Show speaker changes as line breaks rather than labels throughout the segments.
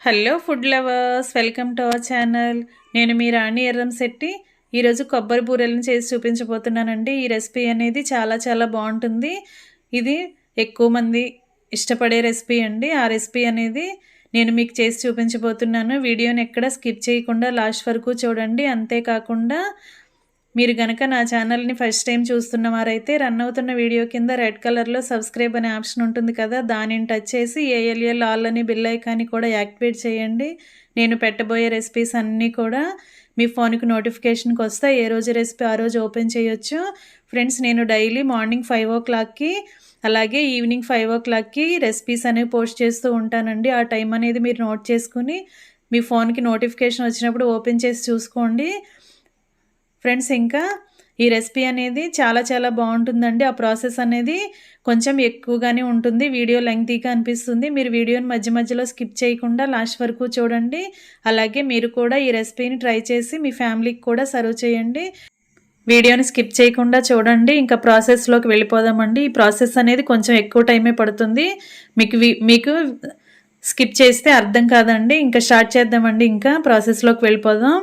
Hello food lovers, welcome to our channel. నేను మీ రాణి ఎర్రంశెట్టి. ఈరోజు కొబ్బరి బూరెలను చేసి చూపించబోతున్నానండి. ఈ రెసిపీ అనేది చాలా చాలా బాగుంటుంది. ఇది ఎక్కువ మంది ఇష్టపడే రెసిపీ అండి. ఆ రెసిపీ అనేది నేను మీకు చేసి చూపించబోతున్నాను. వీడియోని ఎక్కడ స్కిప్ చేయకుండా లాస్ట్ వరకు చూడండి. అంతేకాకుండా మీరు గనక నా ఛానల్ని ఫస్ట్ టైం చూస్తున్నవారైతే రన్ అవుతున్న వీడియో కింద రెడ్ కలర్లో సబ్స్క్రైబ్ అనే ఆప్షన్ ఉంటుంది కదా, దానిని టచ్ చేసి ఏఎల్ఎల్ ఆల్ అని బెల్ ఐకాన్ని కూడా యాక్టివేట్ చేయండి. నేను పెట్టబోయే రెసిపీస్ అన్నీ కూడా మీ ఫోన్కి నోటిఫికేషన్కి వస్తాయి. ఏ రోజు రెసిపీ ఆ రోజు ఓపెన్ చేయొచ్చు. ఫ్రెండ్స్, నేను డైలీ మార్నింగ్ 5 o'clockకి అలాగే ఈవినింగ్ 5 o'clockకి రెసిపీస్ అనేవి పోస్ట్ చేస్తూ ఉంటానండి. ఆ టైం అనేది మీరు నోట్ చేసుకుని మీ ఫోన్కి నోటిఫికేషన్ వచ్చినప్పుడు ఓపెన్ చేసి చూసుకోండి. ఫ్రెండ్స్, ఇంకా ఈ రెసిపీ అనేది చాలా చాలా బాగుంటుందండి. ఆ ప్రాసెస్ అనేది కొంచెం ఎక్కువగానే ఉంటుంది. వీడియో లెంగ్తీగా అనిపిస్తుంది. మీరు వీడియోని మధ్య మధ్యలో స్కిప్ చేయకుండా లాస్ట్ వరకు చూడండి. అలాగే మీరు కూడా ఈ రెసిపీని ట్రై చేసి మీ ఫ్యామిలీకి కూడా సర్వ్ చేయండి. వీడియోని స్కిప్ చేయకుండా చూడండి. ఇంకా ప్రాసెస్లోకి వెళ్ళిపోదామండి. ఈ ప్రాసెస్ అనేది కొంచెం ఎక్కువ టైమే పడుతుంది. మీకు స్కిప్ చేస్తే అర్థం కాదండి. ఇంకా స్టార్ట్ చేద్దామండి. ఇంకా ప్రాసెస్లోకి వెళ్ళిపోదాం.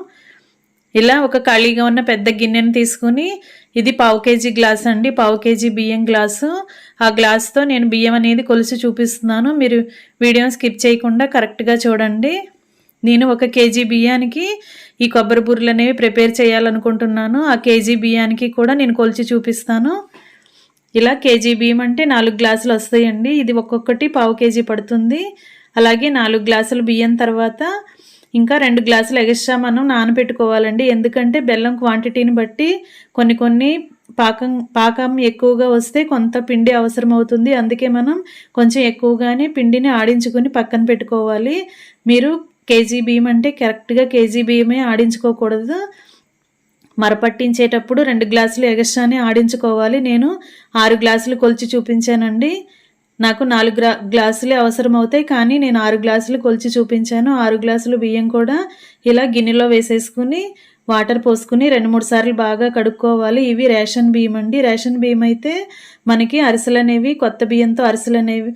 ఇలా ఒక ఖాళీగా ఉన్న పెద్ద గిన్నెను తీసుకుని, ఇది 1/2 kg గ్లాస్ అండి, 1/2 kg బియ్యం గ్లాసు. ఆ గ్లాస్తో నేను బియ్యం అనేది కొలిసి చూపిస్తున్నాను. మీరు వీడియోని స్కిప్ చేయకుండా కరెక్ట్గా చూడండి. నేను 1 kg బియ్యానికి ఈ కొబ్బరి బూరెలు అనేవి ప్రిపేర్ చేయాలనుకుంటున్నాను. ఆ కేజీ బియ్యానికి కూడా నేను కొలిచి చూపిస్తాను. ఇలా కేజీ బియ్యం అంటే 4 గ్లాసులు వస్తాయండి. ఇది ఒక్కొక్కటి 1/2 kg పడుతుంది. అలాగే 4 గ్లాసులు బియ్యం తర్వాత ఇంకా 2 గ్లాసులు ఎక్స్ట్రా మనం నానబెట్టుకోవాలండి. ఎందుకంటే బెల్లం క్వాంటిటీని బట్టి కొన్ని పాకం ఎక్కువగా వస్తే కొంత పిండి అవసరం అవుతుంది. అందుకే మనం కొంచెం ఎక్కువగానే పిండిని ఆడించుకొని పక్కన పెట్టుకోవాలి. మీరు కేజీ బియ్యం అంటే కరెక్ట్గా కేజీ బియ్యమే ఆడించుకోకూడదు. మరపట్టించేటప్పుడు 2 గ్లాసులు ఎక్స్ట్రానే ఆడించుకోవాలి. నేను 6 గ్లాసులు కొలిచి చూపించానండి. నాకు 4 గ్లాసులే అవసరం అవుతాయి, కానీ నేను 6 గ్లాసులు కొలిచి చూపించాను. 6 గ్లాసులు బియ్యం కూడా ఇలా గిన్నెలో వేసేసుకుని వాటర్ పోసుకుని 2-3 సార్లు బాగా కడుక్కోవాలి. ఇవి రేషన్ బియ్యం అండి. రేషన్ బియ్యం అయితే మనకి అరిసెలు అనేవి, కొత్త బియ్యంతో అరిసెలు అనేవి,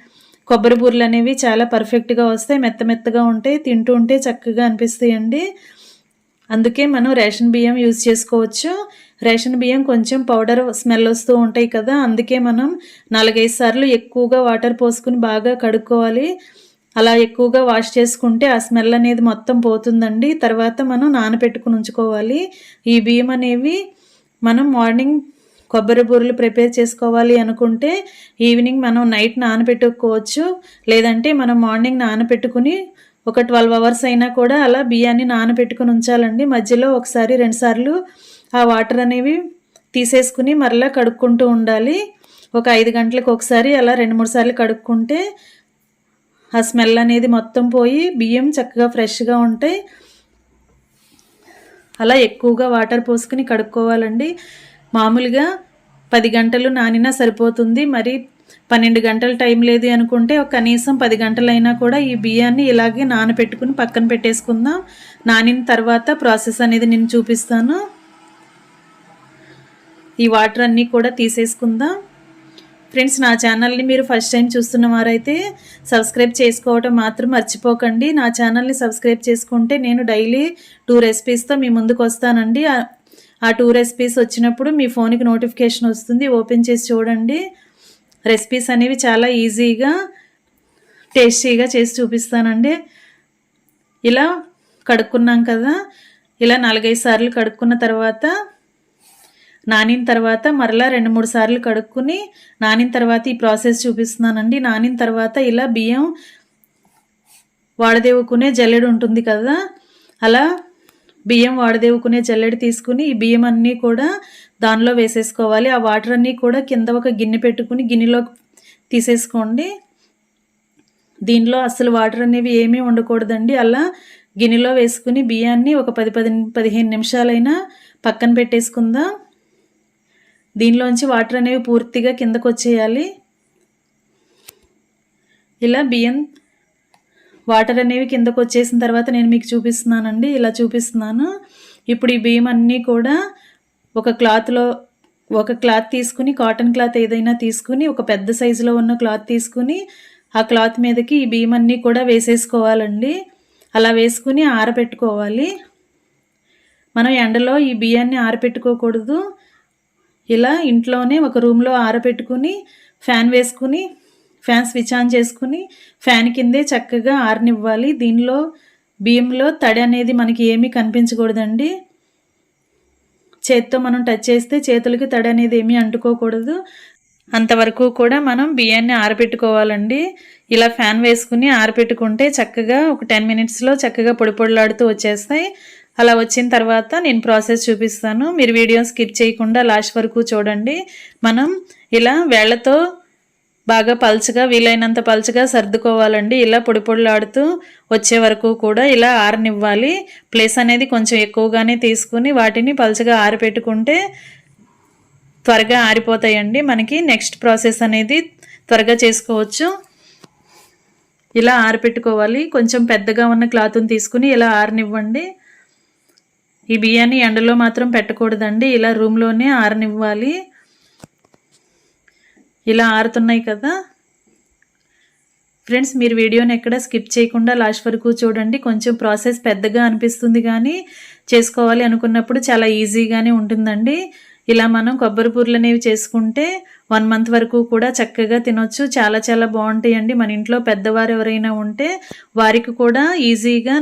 కొబ్బరి బూరెలు అనేవి చాలా పర్ఫెక్ట్గా వస్తాయి. మెత్తగా ఉంటాయి. తింటూ ఉంటే చక్కగా అనిపిస్తాయండి. అందుకే మనం రేషన్ బియ్యం యూజ్ చేసుకోవచ్చు. రేషన్ బియ్యం కొంచెం పౌడర్ స్మెల్ వస్తూ ఉంటాయి కదా, అందుకే మనం 4-5 సార్లు ఎక్కువగా వాటర్ పోసుకుని బాగా కడుక్కోవాలి. అలా ఎక్కువగా వాష్ చేసుకుంటే ఆ స్మెల్ అనేది మొత్తం పోతుందండి. తర్వాత మనం నానబెట్టుకుని ఉంచుకోవాలి. ఈ బియ్యం అనేవి మనం మార్నింగ్ కొబ్బరి బూరెలు ప్రిపేర్ చేసుకోవాలి అనుకుంటే ఈవినింగ్ మనం నైట్ నానబెట్టుకోవచ్చు. లేదంటే మనం మార్నింగ్ నానబెట్టుకుని ఒక 12 hours అయినా కూడా అలా బియ్యాన్ని నానబెట్టుకుని ఉంచాలండి. మధ్యలో 1-2 సార్లు ఆ వాటర్ అనేవి తీసేసుకుని మరలా కడుక్కుంటూ ఉండాలి. ఒక 5 గంటలకు ఒకసారి అలా 2-3 సార్లు కడుక్కుంటే ఆ స్మెల్ అనేది మొత్తం పోయి బియ్యం చక్కగా ఫ్రెష్గా ఉంటాయి. అలా ఎక్కువగా వాటర్ పోసుకుని కడుక్కోవాలండి. మామూలుగా 10 గంటలు నానినా సరిపోతుంది. మరి 12 గంటలు టైం లేదు అనుకుంటే కనీసం 10 గంటలైనా కూడా ఈ బియ్యాన్ని ఇలాగే నానబెట్టుకుని పక్కన పెట్టేసుకుందాం. నానిన తర్వాత ప్రాసెస్ అనేది నేను చూపిస్తాను. ఈ వాటర్ అన్నీ కూడా తీసేసుకుందాం. ఫ్రెండ్స్, నా ఛానల్ని మీరు ఫస్ట్ టైం చూస్తున్న వారైతే సబ్స్క్రైబ్ చేసుకోవటం మాత్రం మర్చిపోకండి. నా ఛానల్ని సబ్స్క్రైబ్ చేసుకుంటే నేను డైలీ 2 రెసిపీస్తో మీ ముందుకు వస్తానండి. ఆ 2 రెసిపీస్ వచ్చినప్పుడు మీ ఫోన్కి నోటిఫికేషన్ వస్తుంది. ఓపెన్ చేసి చూడండి. రెసిపీస్ అనేవి చాలా ఈజీగా టేస్టీగా చేసి చూపిస్తానండి. ఇలా కడుక్కున్నాం కదా, ఇలా 4-5 సార్లు కడుక్కున్న తర్వాత నానిన తర్వాత మరలా 2-3 సార్లు కడుక్కుని నానిన తర్వాత ఈ ప్రాసెస్ చూపిస్తున్నానండి. నానిన తర్వాత ఇలా బియ్యం వాడదేవుకునే జల్లెడ ఉంటుంది కదా, అలా బియ్యం వాడదేవుకునే జల్లెడ తీసుకుని ఈ బియ్యం అన్నీ కూడా దానిలో వేసేసుకోవాలి. ఆ వాటర్ అన్నీ కూడా కింద ఒక గిన్నె పెట్టుకుని గిన్నెలో తీసేసుకోండి. దీనిలో అసలు వాటర్ అనేవి ఏమీ ఉండకూడదండి. అలా గిన్నెలో వేసుకుని బియ్యాన్ని ఒక 10-15 నిమిషాలైనా పక్కన పెట్టేసుకుందాం. దీనిలోంచి వాటర్ అనేవి పూర్తిగా కిందకు వచ్చేయాలి. ఇలా బియ్యం వాటర్ అనేవి కిందకు వచ్చేసిన తర్వాత నేను మీకు చూపిస్తున్నానండి. ఇలా చూపిస్తున్నాను. ఇప్పుడు ఈ బియ్యం అన్నీ కూడా ఒక క్లాత్ తీసుకుని, కాటన్ క్లాత్ ఏదైనా తీసుకుని, ఒక పెద్ద సైజులో ఉన్న క్లాత్ తీసుకుని ఆ క్లాత్ మీదకి ఈ బియ్యం అన్నీ కూడా వేసేసుకోవాలండి. అలా వేసుకుని ఆరబెట్టుకోవాలి. మనం ఎండలో ఈ బియ్యాన్ని ఆరబెట్టుకోకూడదు. ఇలా ఇంట్లోనే ఒక రూమ్లో ఆరబెట్టుకుని ఫ్యాన్ వేసుకుని ఫ్యాన్ స్విచ్ ఆన్ చేసుకుని ఫ్యాన్ కిందే చక్కగా ఆరనివ్వాలి. దీనిలో బియ్యంలో తడి అనేది మనకి ఏమీ కనిపించకూడదండి. చేత్తో మనం టచ్ చేస్తే చేతులకి తడి అనేది ఏమీ అంటుకోకూడదు. అంతవరకు కూడా మనం బియ్యాన్ని ఆరబెట్టుకోవాలండి. ఇలా ఫ్యాన్ వేసుకుని ఆరబెట్టుకుంటే చక్కగా ఒక 10 మినిట్స్లో చక్కగా పొడి పొడిలాడుతూ వచ్చేస్తాయి. అలా వచ్చిన తర్వాత నేను ప్రాసెస్ చూపిస్తాను. మీరు వీడియో స్కిప్ చేయకుండా లాస్ట్ వరకు చూడండి. మనం ఇలా వేళ్ళతో బాగా పల్చగా వీలైనంత పల్చగా సర్దుకోవాలండి. ఇలా పొడి పొడిలాడుతూ వచ్చే వరకు కూడా ఇలా ఆరనివ్వాలి. ప్లేస్ అనేది కొంచెం ఎక్కువగానే తీసుకుని వాటిని పల్చగా ఆరబెట్టుకుంటే త్వరగా ఆరిపోతాయండి. మనకి నెక్స్ట్ ప్రాసెస్ అనేది త్వరగా చేసుకోవచ్చు. ఇలా ఆరబెట్టుకోవాలి. కొంచెం పెద్దగా ఉన్న క్లాత్ని తీసుకుని ఇలా ఆరనివ్వండి. ఈ బియ్యాన్ని ఎండలో మాత్రం పెట్టకూడదండి. ఇలా రూమ్లోనే ఆరనివ్వాలి. ఇలా ఆరుతున్నాయి కదా ఫ్రెండ్స్, మీరు వీడియోని ఎక్కడ స్కిప్ చేయకుండా లాస్ట్ వరకు చూడండి. కొంచెం ప్రాసెస్ పెద్దగా అనిపిస్తుంది కానీ చేసుకోవాలి అనుకున్నప్పుడు చాలా ఈజీగానే ఉంటుందండి. ఇలా మనం కొబ్బరి బూరెలు అనేవి చేసుకుంటే 1 మంత్ వరకు కూడా చక్కగా తినొచ్చు. చాలా చాలా బాగుంటాయండి. మన ఇంట్లో పెద్దవారు ఎవరైనా ఉంటే వారికి కూడా ఈజీగా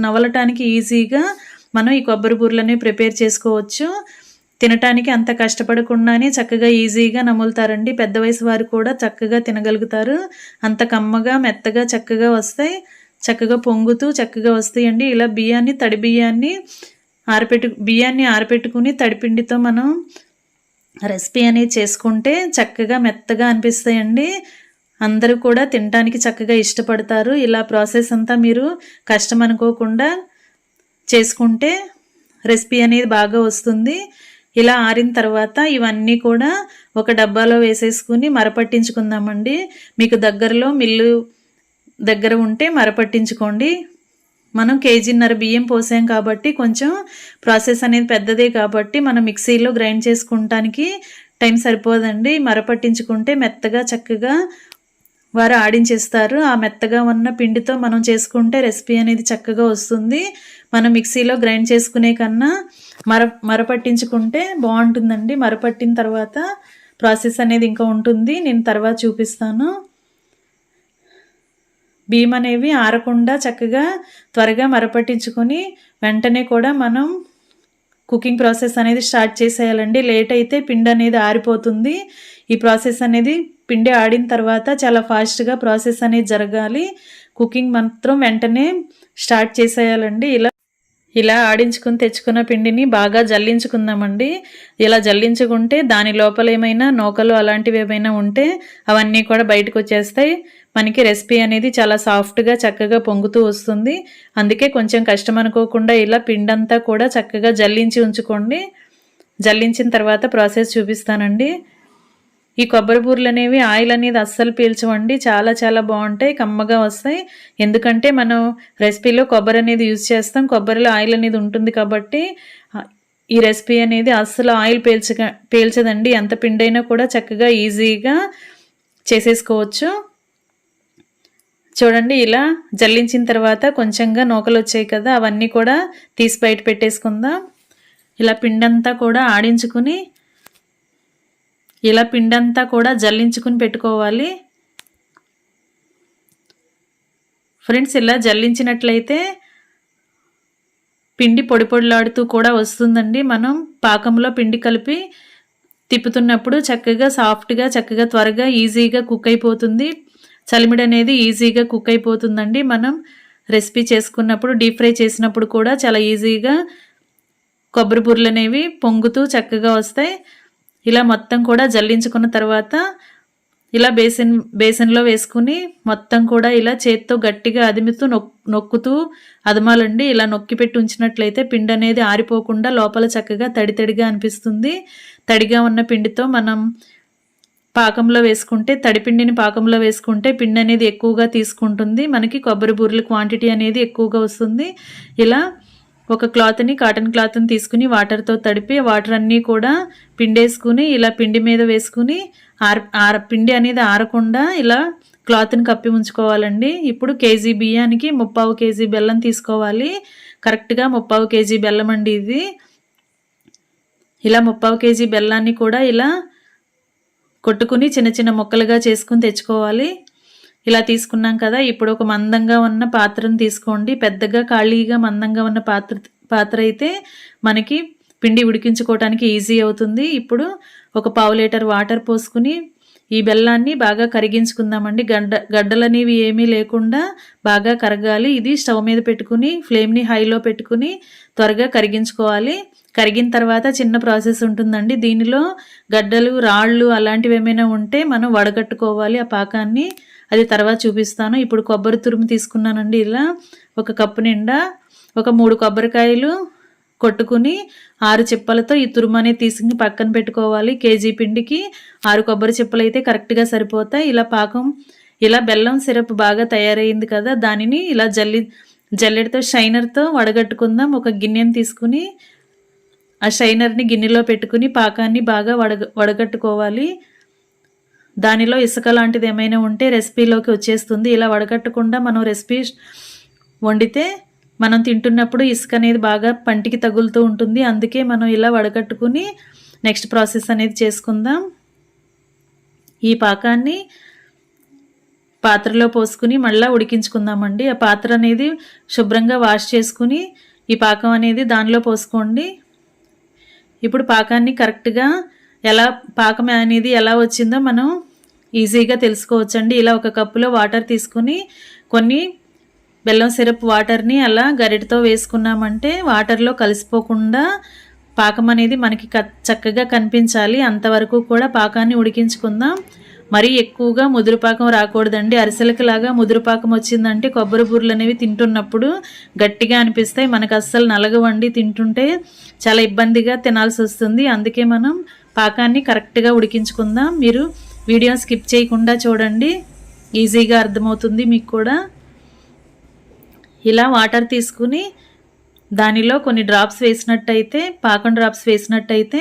నవలటానికి ఈజీగా మనం ఈ కొబ్బరి బూరెలని ప్రిపేర్ చేసుకోవచ్చు. తినటానికి అంత కష్టపడకుండానే చక్కగా ఈజీగా నములుతారండి. పెద్ద వయసు వారు కూడా చక్కగా తినగలుగుతారు. అంత కమ్మగా మెత్తగా చక్కగా వస్తాయి. చక్కగా పొంగుతూ చక్కగా వస్తాయండి. ఇలా తడి బియ్యాన్ని ఆరబెట్టుకుని తడిపిండితో మనం రెసిపీ అనేది చేసుకుంటే చక్కగా మెత్తగా అనిపిస్తాయండి. అందరూ కూడా తినడానికి చక్కగా ఇష్టపడతారు. ఇలా ప్రాసెస్ అంతా మీరు కష్టం అనుకోకుండా చేసుకుంటే రెసిపీ అనేది బాగా వస్తుంది. ఇలా ఆరిన తర్వాత ఇవన్నీ కూడా ఒక డబ్బాలో వేసేసుకుని మరపట్టించుకుందామండి. మీకు దగ్గరలో మిల్లు దగ్గర ఉంటే మరపట్టించుకోండి. మనం 1.5 కేజీ బియ్యం పోసాం కాబట్టి కొంచెం ప్రాసెస్ అనేది పెద్దదే కాబట్టి మనం మిక్సీలో గ్రైండ్ చేసుకుంటానికి టైం సరిపోదండి. మరపట్టించుకుంటే మెత్తగా చక్కగా వారు ఆడించేస్తారు. ఆ మెత్తగా ఉన్న పిండితో మనం చేసుకుంటే రెసిపీ అనేది చక్కగా వస్తుంది. మనం మిక్సీలో గ్రైండ్ చేసుకునే కన్నా మరపట్టించుకుంటే బాగుంటుందండి. మరపట్టిన తర్వాత ప్రాసెస్ అనేది ఇంకా ఉంటుంది. నేను తర్వాత చూపిస్తాను. బియ్యం అనేవి ఆరకుండా చక్కగా త్వరగా మరపట్టించుకొని వెంటనే కూడా మనం కుకింగ్ ప్రాసెస్ అనేది స్టార్ట్ చేసేయాలండి. లేట్ అయితే పిండి అనేది ఆరిపోతుంది. ఈ ప్రాసెస్ అనేది పిండి ఆడిన తర్వాత చాలా ఫాస్ట్గా ప్రాసెస్ అనేది జరగాలి. కుకింగ్ మాత్రం వెంటనే స్టార్ట్ చేసేయాలండి. ఇలా ఆడించుకుని తెచ్చుకున్న పిండిని బాగా జల్లించుకుందామండి. ఇలా జల్లించుకుంటే దాని లోపల ఏమైనా నూకలు అలాంటివి ఏమైనా ఉంటే అవన్నీ కూడా బయటకు వచ్చేస్తాయి. మనకి రెసిపీ అనేది చాలా సాఫ్ట్గా చక్కగా పొంగుతూ వస్తుంది. అందుకే కొంచెం కష్టం అనుకోకుండా ఇలా పిండంతా కూడా చక్కగా జల్లించి ఉంచుకోండి. జల్లించిన తర్వాత ప్రాసెస్ చూపిస్తానండి. ఈ కొబ్బరి బూరెలు అనేవి ఆయిల్ అనేది అస్సలు పీల్చవండి. చాలా చాలా బాగుంటాయి, కమ్మగా వస్తాయి. ఎందుకంటే మనం రెసిపీలో కొబ్బరి అనేది యూజ్ చేస్తాం. కొబ్బరిలో ఆయిల్ అనేది ఉంటుంది కాబట్టి ఈ రెసిపీ అనేది అస్సలు ఆయిల్ పీల్చదండి. ఎంత పిండైనా కూడా చక్కగా ఈజీగా చేసేసుకోవచ్చు. చూడండి, ఇలా జల్లించిన తర్వాత కొంచెంగా నూకలు వచ్చాయి కదా, అవన్నీ కూడా తీసి బయట పెట్టేసుకుందాం. ఇలా పిండంతా కూడా ఆడించుకుని జల్లించుకుని పెట్టుకోవాలి. ఫ్రెండ్స్, ఇలా జల్లించినట్లయితే పిండి పొడి పొడిలాడుతూ కూడా వస్తుందండి. మనం పాకంలో పిండి కలిపి తిప్పుతున్నప్పుడు చక్కగా సాఫ్ట్గా చక్కగా త్వరగా ఈజీగా కుక్ అయిపోతుంది. చలిమిడి అనేది ఈజీగా కుక్ అయిపోతుందండి. మనం రెసిపీ చేసుకున్నప్పుడు డీప్ ఫ్రై చేసినప్పుడు కూడా చాలా ఈజీగా కొబ్బరి బూరెలు అనేవి పొంగుతూ చక్కగా వస్తాయి. ఇలా మొత్తం కూడా జల్లించుకున్న తర్వాత ఇలా బేసిన్లో వేసుకుని మొత్తం కూడా ఇలా చేత్తో గట్టిగా అదిమితూ నొక్కుతూ అదమాలండి. ఇలా నొక్కి పెట్టి ఉంచినట్లయితే పిండి అనేది ఆరిపోకుండా లోపల చక్కగా తడిగా అనిపిస్తుంది. తడిగా ఉన్న పిండితో మనం పాకంలో వేసుకుంటే, తడిపిండిని పాకంలో వేసుకుంటే పిండి అనేది ఎక్కువగా తీసుకుంటుంది. మనకి కొబ్బరి బూరెల క్వాంటిటీ అనేది ఎక్కువగా వస్తుంది. ఇలా ఒక కాటన్ క్లాత్ని తీసుకుని వాటర్తో తడిపి వాటర్ అన్నీ కూడా పిండేసుకుని ఇలా పిండి మీద వేసుకుని పిండి అనేది ఆరకుండా ఇలా క్లాత్ని కప్పి ఉంచుకోవాలండి. ఇప్పుడు కేజీ బియ్యానికి 3/4 కేజీ బెల్లం తీసుకోవాలి. కరెక్ట్గా 3/4 కేజీ బెల్లం అండి ఇది. ఇలా 3/4 కేజీ బెల్లాన్ని కూడా ఇలా కొట్టుకుని చిన్న చిన్న ముక్కలుగా చేసుకుని తెచ్చుకోవాలి. ఇలా తీసుకున్నాం కదా, ఇప్పుడు ఒక మందంగా ఉన్న పాత్రను తీసుకోండి. పెద్దగా ఖాళీగా మందంగా ఉన్న పాత్ర అయితే మనకి పిండి ఉడికించుకోవడానికి ఈజీ అవుతుంది. ఇప్పుడు ఒక 1/2 లీటర్ వాటర్ పోసుకుని ఈ బెల్లాన్ని బాగా కరిగించుకుందామండి. గడ్డలనేవి ఏమీ లేకుండా బాగా కరగాలి. ఇది స్టవ్ మీద పెట్టుకుని ఫ్లేమ్ని హైలో పెట్టుకుని త్వరగా కరిగించుకోవాలి. కరిగిన తర్వాత చిన్న ప్రాసెస్ ఉంటుందండి. దీనిలో గడ్డలు, రాళ్ళు అలాంటివి ఏమైనా ఉంటే మనం వడగట్టుకోవాలి ఆ పాకాన్ని. అది తర్వాత చూపిస్తాను. ఇప్పుడు కొబ్బరి తురుము తీసుకున్నానండి. ఇలా ఒక కప్పు నిండా ఒక 3 కొబ్బరికాయలు కొట్టుకుని 6 చిప్పలతో ఈ తురుము అనేది తీసుకుని పక్కన పెట్టుకోవాలి. కేజీ పిండికి 6 కొబ్బరి చిప్పలు అయితే కరెక్ట్గా సరిపోతాయి. ఇలా పాకం, ఇలా బెల్లం సిరప్ బాగా తయారైంది కదా, దానిని ఇలా జల్లెడతో షైనర్తో వడగట్టుకుందాం. ఒక గిన్నెని తీసుకుని ఆ షైనర్ని గిన్నెలో పెట్టుకుని పాకాన్ని బాగా వడగట్టుకోవాలి. దానిలో ఇసుక లాంటిది ఏమైనా ఉంటే రెసిపీలోకి వచ్చేస్తుంది. ఇలా వడగట్టకుండా మనం రెసిపీ వండితే మనం తింటున్నప్పుడు ఇసుక అనేది బాగా పంటికి తగులుతూ ఉంటుంది. అందుకే మనం ఇలా వడగట్టుకుని నెక్స్ట్ ప్రాసెస్ అనేది చేసుకుందాం. ఈ పాకాన్ని పాత్రలో పోసుకుని మళ్ళీ ఉడికించుకుందామండి. ఆ పాత్ర అనేది శుభ్రంగా వాష్ చేసుకుని ఈ పాకం అనేది దానిలో పోసుకోండి. ఇప్పుడు పాకాన్ని కరెక్ట్గా పాకం అనేది ఎలా వచ్చిందో మనం ఈజీగా తెలుసుకోవచ్చండి. ఇలా ఒక కప్పులో వాటర్ తీసుకుని కొన్ని బెల్లం సిరప్ వాటర్ని అలా గరిటతో వేసుకున్నామంటే వాటర్లో కలిసిపోకుండా పాకం అనేది మనకి చక్కగా కనిపించాలి. అంతవరకు కూడా పాకాన్ని ఉడికించుకుందాం. మరీ ఎక్కువగా ముదురు పాకం రాకూడదండి. అరిసెలకి లాగా ముదురు పాకం వచ్చిందంటే కొబ్బరి బూరెలు అనేవి తింటున్నప్పుడు గట్టిగా అనిపిస్తాయి. మనకు అస్సలు నలగవండి. తింటుంటే చాలా ఇబ్బందిగా తినాల్సి వస్తుంది. అందుకే మనం పాకాన్ని కరెక్ట్గా ఉడికించుకుందాం. మీరు వీడియో స్కిప్ చేయకుండా చూడండి, ఈజీగా అర్థమవుతుంది మీకు కూడా. ఇలా వాటర్ తీసుకుని దానిలో కొన్ని డ్రాప్స్ వేసినట్టయితే, పాకం డ్రాప్స్ వేసినట్టయితే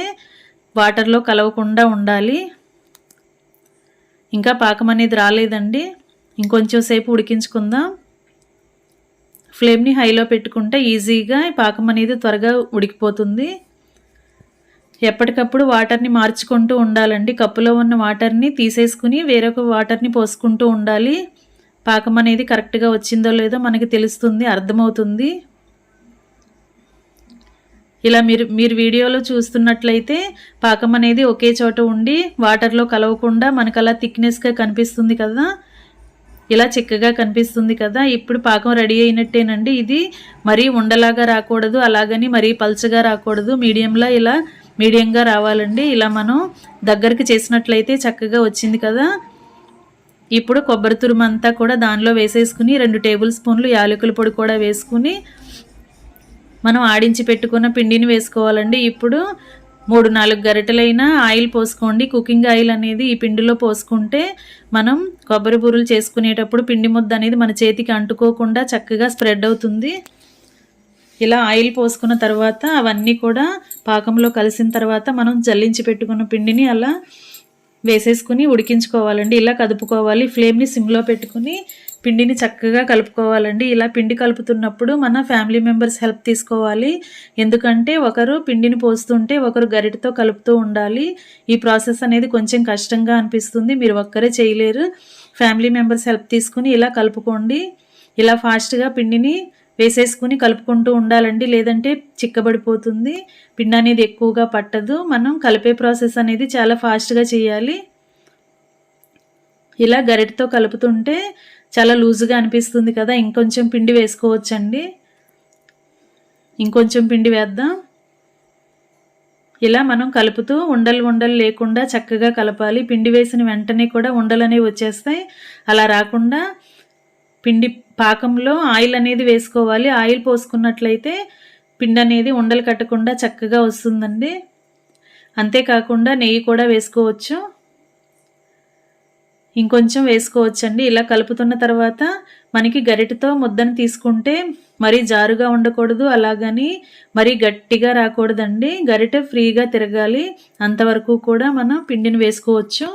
వాటర్లో కలవకుండా ఉండాలి. ఇంకా పాకం అనేది రాలేదండి, ఇంకొంచెం సేపు ఉడికించుకుందాం. ఫ్లేమ్ని హైలో పెట్టుకుంటే ఈజీగా పాకం అనేది త్వరగా ఉడికిపోతుంది. ఎప్పటికప్పుడు వాటర్ని మార్చుకుంటూ ఉండాలండి. కప్పులో ఉన్న వాటర్ని తీసేసుకుని వేరొక వాటర్ని పోసుకుంటూ ఉండాలి. పాకం అనేది కరెక్ట్గా వచ్చిందో లేదో మనకి తెలుస్తుంది, అర్థమవుతుంది. ఇలా మీరు వీడియోలో చూస్తున్నట్లయితే పాకం అనేది ఒకే చోట ఉండి వాటర్లో కలవకుండా మనకు అలా థిక్నెస్గా కనిపిస్తుంది కదా, ఇలా చిక్కగా కనిపిస్తుంది కదా. ఇప్పుడు పాకం రెడీ అయినట్టేనండి. ఇది మరీ ఉండలాగా రాకూడదు, అలాగని మరీ పల్చగా రాకూడదు. మీడియంగా రావాలండి. ఇలా మనం దగ్గరికి చేసినట్లయితే చక్కగా వచ్చింది కదా. ఇప్పుడు కొబ్బరి తురుము అంతా కూడా దానిలో వేసేసుకుని 2 టేబుల్ స్పూన్లు యాలకుల పొడి కూడా వేసుకుని మనం ఆడించి పెట్టుకున్న పిండిని వేసుకోవాలండి. ఇప్పుడు 3-4 గరిటెలైన ఆయిల్ పోసుకోండి. కుకింగ్ ఆయిల్ అనేది ఈ పిండిలో పోసుకుంటే మనం కొబ్బరి బూరెలు చేసుకునేటప్పుడు పిండి ముద్ద అనేది మన చేతికి అంటుకోకుండా చక్కగా స్ప్రెడ్ అవుతుంది. ఇలా ఆయిల్ పోసుకున్న తర్వాత అవన్నీ కూడా పాకంలో కలిసిన తర్వాత మనం జల్లించి పెట్టుకున్న పిండిని అలా వేసేసుకుని ఉడికించుకోవాలండి. ఇలా కదుపుకోవాలి. ఫ్లేమ్ని సిమ్లో పెట్టుకుని పిండిని చక్కగా కలుపుకోవాలండి. ఇలా పిండి కలుపుతున్నప్పుడు మన ఫ్యామిలీ మెంబర్స్ హెల్ప్ తీసుకోవాలి. ఎందుకంటే ఒకరు పిండిని పోస్తుంటే ఒకరు గరిటతో కలుపుతూ ఉండాలి. ఈ ప్రాసెస్ అనేది కొంచెం కష్టంగా అనిపిస్తుంది, మీరు ఒక్కరే చేయలేరు. ఫ్యామిలీ మెంబర్స్ హెల్ప్ తీసుకుని ఇలా కలుపుకోండి. ఇలా ఫాస్ట్గా పిండిని వేసేసుకుని కలుపుకుంటూ ఉండాలండి, లేదంటే చిక్కబడిపోతుంది. పిండి అనేది ఎక్కువగా పట్టదు. మనం కలిపే ప్రాసెస్ అనేది చాలా ఫాస్ట్గా చేయాలి. ఇలా గరిటతో కలుపుతుంటే చాలా లూజుగా అనిపిస్తుంది కదా, ఇంకొంచెం పిండి వేసుకోవచ్చండి. ఇంకొంచెం పిండి వేద్దాం. ఇలా మనం కలుపుతూ ఉండలు లేకుండా చక్కగా కలపాలి. పిండి వేసిన వెంటనే కూడా ఉండలు అనేవి వచ్చేస్తాయి. అలా రాకుండా పిండి పాకంలో ఆయిల్ అనేది వేసుకోవాలి. ఆయిల్ పోసుకున్నట్లయితే పిండి అనేది ఉండలు కట్టకుండా చక్కగా వస్తుందండి. అంతేకాకుండా నెయ్యి కూడా వేసుకోవచ్చు, ఇంకొంచెం వేసుకోవచ్చండి. ఇలా కలుపుతున్న తర్వాత మనకి గరిటెతో ముద్దను తీసుకుంటే మరీ జారుగా ఉండకూడదు, అలాగని మరీ గట్టిగా రాకూడదండి. గరిటె ఫ్రీగా తిరగాలి, అంతవరకు కూడా మనం పిండిని వేసుకోవచ్చు.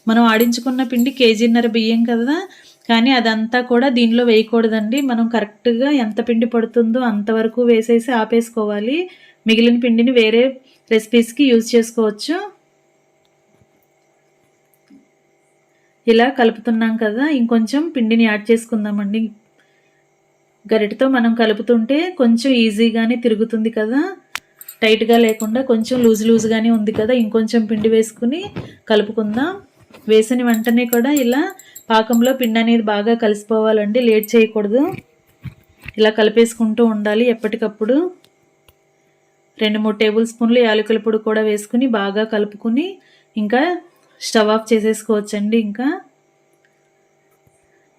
మనం ఆడించుకున్న పిండి కేజీన్నర బియ్యం కదా, కానీ అదంతా కూడా దీనిలో వేయకూడదండి. మనం కరెక్ట్గా ఎంత పిండి పడుతుందో అంతవరకు వేసేసి ఆపేసుకోవాలి. మిగిలిన పిండిని వేరే రెసిపీస్కి యూజ్ చేసుకోవచ్చు. ఇలా కలుపుతున్నాం కదా, ఇంకొంచెం పిండిని యాడ్ చేసుకుందామండి. గరిటతో మనం కలుపుతుంటే కొంచెం ఈజీగానే తిరుగుతుంది కదా, టైట్గా లేకుండా కొంచెం లూజ్గానే ఉంది కదా. ఇంకొంచెం పిండి వేసుకుని కలుపుకుందాం. వేసిన వెంటనే కూడా ఇలా పాకంలో పిండి అనేది బాగా కలిసిపోవాలండి, లేట్ చేయకూడదు. ఇలా కలిపేసుకుంటూ ఉండాలి ఎప్పటికప్పుడు. 2-3 టేబుల్ స్పూన్లు యాలకుల పొడి కూడా వేసుకుని బాగా కలుపుకుని ఇంకా స్టవ్ ఆఫ్ చేసేసుకోవచ్చండి. ఇంకా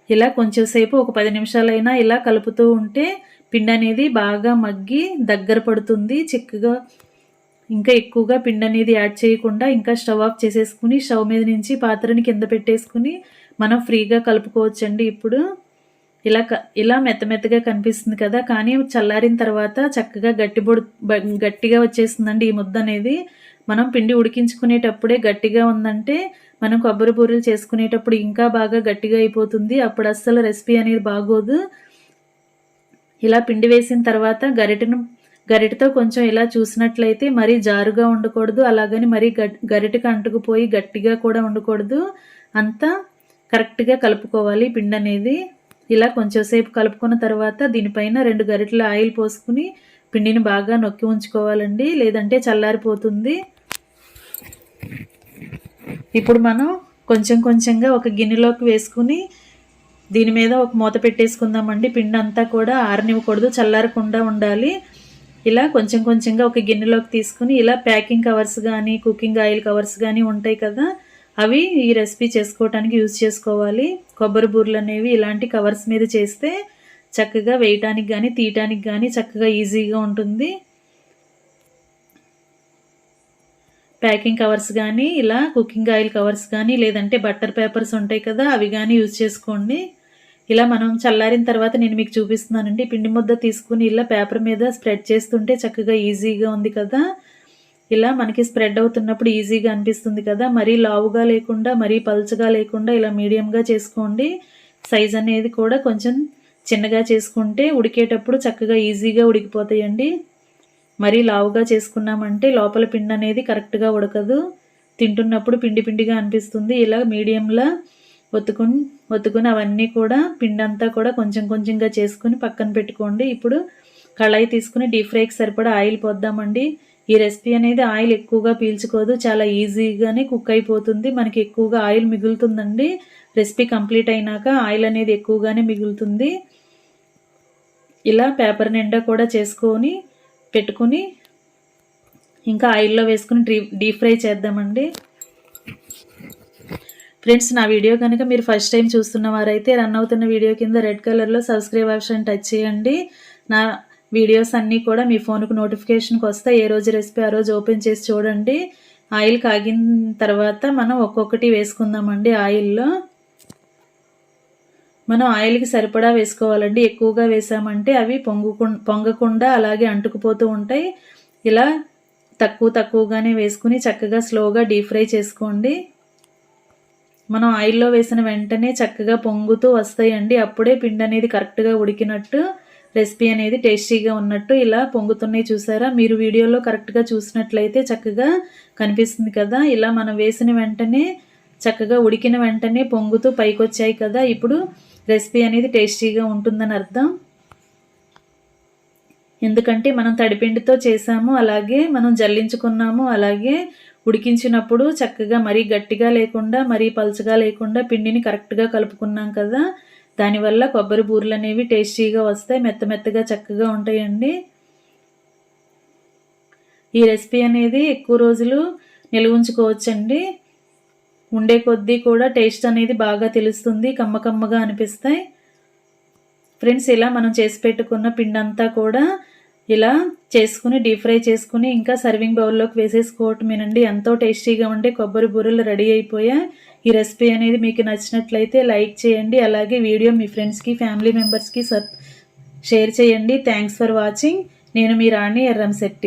ఇలా కొంచెం సేపు ఒక 10 నిమిషాలైనా ఇలా కలుపుతూ ఉంటే పిండి అనేది బాగా మగ్గి దగ్గర పడుతుంది చిక్కగా. ఇంకా ఎక్కువగా పిండి అనేది యాడ్ చేయకుండా ఇంకా స్టవ్ ఆఫ్ చేసేసుకుని స్టవ్ మీద నుంచి పాత్రని కింద పెట్టేసుకుని మనం ఫ్రీగా కలుపుకోవచ్చండి. ఇప్పుడు ఇలా మెత్తగా కనిపిస్తుంది కదా, కానీ చల్లారిన తర్వాత చక్కగా గట్టిగా వచ్చేస్తుందండి ఈ ముద్ద అనేది. మనం పిండి ఉడికించుకునేటప్పుడే గట్టిగా ఉందంటే మనం కొబ్బరి బూరెలు చేసుకునేటప్పుడు ఇంకా బాగా గట్టిగా అయిపోతుంది. అప్పుడు అస్సలు రెసిపీ అనేది బాగోదు. ఇలా పిండి వేసిన తర్వాత గరిటతో కొంచెం ఇలా చూసినట్లయితే మరీ జారుగా ఉండకూడదు, అలాగని మరీ గరిటకి అంటుకుపోయి గట్టిగా కూడా ఉండకూడదు. అంతా కరెక్ట్గా కలుపుకోవాలి పిండి అనేది. ఇలా కొంచెం సేపు కలుపుకున్న తర్వాత దీనిపైన 2 గరిటెల ఆయిల్ పోసుకుని పిండిని బాగా నొక్కి ఉంచుకోవాలండి, లేదంటే చల్లారిపోతుంది. ఇప్పుడు మనం కొంచెంగా ఒక గిన్నెలోకి వేసుకుని దీని మీద ఒక మూత పెట్టేసుకుందామండి. పిండి అంతా కూడా ఆరనివ్వకూడదు, చల్లారకుండా ఉండాలి. ఇలా కొంచెంగా ఒక గిన్నెలోకి తీసుకుని ఇలా ప్యాకింగ్ కవర్స్ కానీ కుకింగ్ ఆయిల్ కవర్స్ కానీ ఉంటాయి కదా, అవి ఈ రెసిపీ చేసుకోవడానికి యూజ్ చేసుకోవాలి. కొబ్బరి బూరెలు అనేవి ఇలాంటి కవర్స్ మీద చేస్తే చక్కగా వేయటానికి కానీ తీయటానికి కానీ చక్కగా ఈజీగా ఉంటుంది. ప్యాకింగ్ కవర్స్ కానీ ఇలా కుకింగ్ ఆయిల్ కవర్స్ కానీ లేదంటే బటర్ పేపర్స్ ఉంటాయి కదా, అవి కానీ యూజ్ చేసుకోండి. ఇలా మనం చల్లారిన తర్వాత నేను మీకు చూపిస్తున్నానండి. పిండి ముద్ద తీసుకుని ఇలా పేపర్ మీద స్ప్రెడ్ చేస్తుంటే చక్కగా ఈజీగా ఉంది కదా. ఇలా మనకి స్ప్రెడ్ అవుతున్నప్పుడు ఈజీగా అనిపిస్తుంది కదా. మరీ లావుగా లేకుండా మరీ పల్చగా లేకుండా ఇలా మీడియంగా చేసుకోండి. సైజ్ అనేది కూడా కొంచెం చిన్నగా చేసుకుంటే ఉడికేటప్పుడు చక్కగా ఈజీగా ఉడికిపోతాయండి. మరీ లావుగా చేసుకున్నామంటే లోపల పిండి అనేది కరెక్ట్గా ఉడకదు, తింటున్నప్పుడు పిండిగా అనిపిస్తుంది. ఇలా మీడియంలా ఒత్తుకుని అవన్నీ కూడా పిండి అంతా కూడా కొంచెంగా చేసుకుని పక్కన పెట్టుకోండి. ఇప్పుడు కళాయి తీసుకుని డీప్ ఫ్రైకి సరిపడా ఆయిల్ పోద్దామండి. ఈ రెసిపీ అనేది ఆయిల్ ఎక్కువగా పీల్చుకోదు, చాలా ఈజీగానే కుక్ అయిపోతుంది. మనకి ఎక్కువగా ఆయిల్ మిగులుతుందండి. రెసిపీ కంప్లీట్ అయినాక ఆయిల్ అనేది ఎక్కువగానే మిగులుతుంది. ఇలా పేపర్ నిండా కూడా చేసుకొని పెట్టుకుని ఇంకా ఆయిల్లో వేసుకుని డీప్ ఫ్రై చేద్దామండి. ఫ్రెండ్స్, నా వీడియో కనుక మీరు ఫస్ట్ టైం చూస్తున్న వారైతే రన్ అవుతున్న వీడియో కింద రెడ్ కలర్లో సబ్స్క్రైబ్ ఆప్షన్ టచ్ చేయండి. నా వీడియోస్ అన్నీ కూడా మీ ఫోన్కు నోటిఫికేషన్కి వస్తాయి. ఏ రోజు రెసిపీ ఆ రోజు ఓపెన్ చేసి చూడండి. ఆయిల్ కాగిన తర్వాత మనం ఒక్కొక్కటి వేసుకుందామండి. ఆయిల్లో మనం ఆయిల్కి సరిపడా వేసుకోవాలండి. ఎక్కువగా వేసామంటే అవి పొంగకుండా అలాగే అంటుకుపోతూ ఉంటాయి. ఇలా తక్కువగానే వేసుకుని చక్కగా స్లోగా డీప్ ఫ్రై చేసుకోండి. మనం ఆయిల్లో వేసిన వెంటనే చక్కగా పొంగుతూ వస్తాయండి. అప్పుడే పిండి అనేది కరెక్ట్గా ఉడికినట్టు, రెసిపీ అనేది టేస్టీగా ఉన్నట్టు. ఇలా పొంగుతున్నాయి చూసారా, మీరు వీడియోలో కరెక్ట్గా చూసినట్లయితే చక్కగా కనిపిస్తుంది కదా. ఇలా మనం వేసిన వెంటనే చక్కగా ఉడికిన వెంటనే పొంగుతూ పైకి వచ్చాయి కదా, ఇప్పుడు రెసిపీ అనేది టేస్టీగా ఉంటుందని అర్థం. ఎందుకంటే మనం తడిపిండితో చేసాము, అలాగే మనం జల్లించుకున్నాము, అలాగే ఉడికించినప్పుడు చక్కగా మరీ గట్టిగా లేకుండా మరీ పల్చగా లేకుండా పిండిని కరెక్ట్గా కలుపుకున్నాం కదా. దానివల్ల కొబ్బరి బూరెలు అనేవి టేస్టీగా వస్తాయి, మెత్తగా చక్కగా ఉంటాయండి. ఈ రెసిపీ అనేది ఎక్కువ రోజులు నిల్వ ఉంచుకోవచ్చండి. ఉండే కొద్దీ కూడా టేస్ట్ అనేది బాగా తెలుస్తుంది, కమ్మగా అనిపిస్తాయి. ఫ్రెండ్స్, ఇలా మనం చేసి పెట్టుకున్న పిండి అంతా కూడా ఇలా చేసుకుని డీప్ ఫ్రై చేసుకుని ఇంకా సర్వింగ్ బౌల్లోకి వేసేసుకోవటమేనండి. ఎంతో టేస్టీగా ఉండే కొబ్బరి బూరెలు రెడీ అయిపోయాయి. ఈ రెసిపీ అనేది మీకు నచ్చినట్లయితే లైక్ చేయండి, అలాగే వీడియో మీ ఫ్రెండ్స్కి ఫ్యామిలీ మెంబర్స్కి షేర్ చేయండి. Thanks for watching. నేను మీ రాణి ఎర్రంశెట్టి.